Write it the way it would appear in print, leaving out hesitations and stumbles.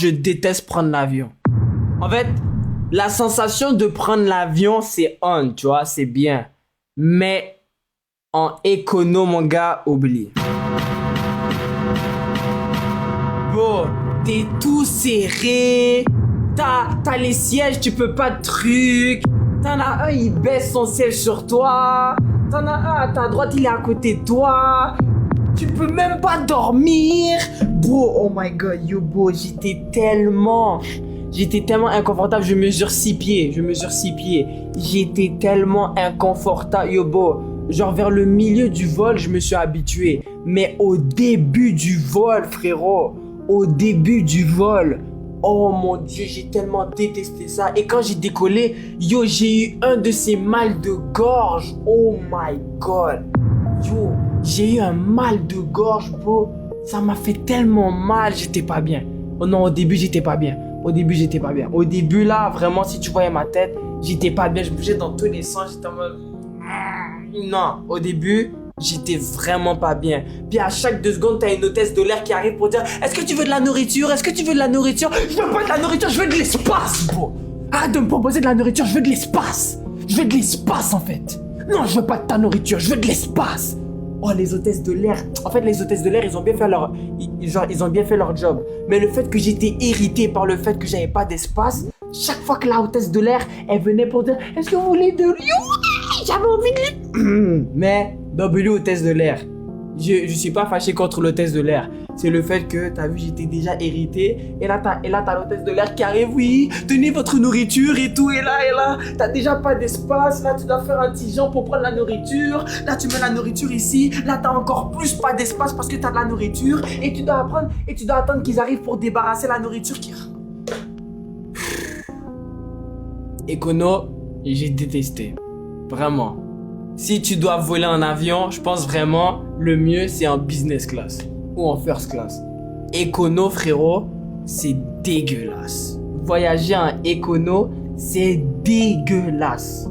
je déteste prendre l'avion. En fait, la sensation de prendre l'avion, c'est on, tu vois, c'est bien. Mais en écono, mon gars, oublie. Bon, t'es tout serré. T'as les sièges, tu peux pas de trucs. T'en as un, il baisse son siège sur toi. T'en as un à ta droite, il est à côté de toi. Tu peux même pas dormir. Bro, oh my god, yo bro, j'étais tellement inconfortable. Je mesure 6 pieds. J'étais tellement inconfortable, yo bro. Genre vers le milieu du vol, je me suis habitué. Mais au début du vol, frérot, oh mon dieu, j'ai tellement détesté ça. Et quand j'ai décollé, yo, j'ai eu un de ces mal de gorge. Oh my god. Yo, j'ai eu un mal de gorge, bro. Ça m'a fait tellement mal, j'étais pas bien. Oh non, au début, j'étais pas bien. Au début, là, vraiment, si tu voyais ma tête, j'étais pas bien. Je bougeais dans tous les sens, j'étais en mode... Non, au début, j'étais vraiment pas bien. Puis à chaque 2 secondes, t'as une hôtesse de l'air qui arrive pour dire: est-ce que tu veux de la nourriture? Je veux pas de la nourriture, je veux de l'espace, bro. Arrête de me proposer de la nourriture, je veux de l'espace. En fait. Non, je veux pas de ta nourriture, je veux de l'espace. Oh, les hôtesses de l'air. En fait, les hôtesses de l'air, ils ont bien fait leur job. Mais le fait que j'étais irrité par le fait que j'avais pas d'espace, chaque fois que la hôtesse de l'air, elle venait pour dire: est-ce que vous voulez de l'eau? J'avais envie de... Mais, W hôtesse de l'air. Je suis pas fâché contre l'hôtesse de l'air. C'est le fait que, t'as vu, j'étais déjà irrité. Et là, t'as l'hôtesse de l'air qui arrive. Oui, tenez votre nourriture et tout. Et là, t'as déjà pas d'espace. Là, tu dois faire un petit jump pour prendre la nourriture. Là, tu mets la nourriture ici. Là, t'as encore plus pas d'espace parce que t'as de la nourriture. Et tu dois attendre qu'ils arrivent pour débarrasser la nourriture qui... Econo, j'ai détesté. Vraiment. Si tu dois voler en avion, je pense vraiment le mieux c'est en business class ou en first class. Écono, frérot, c'est dégueulasse. Voyager en écono, c'est dégueulasse.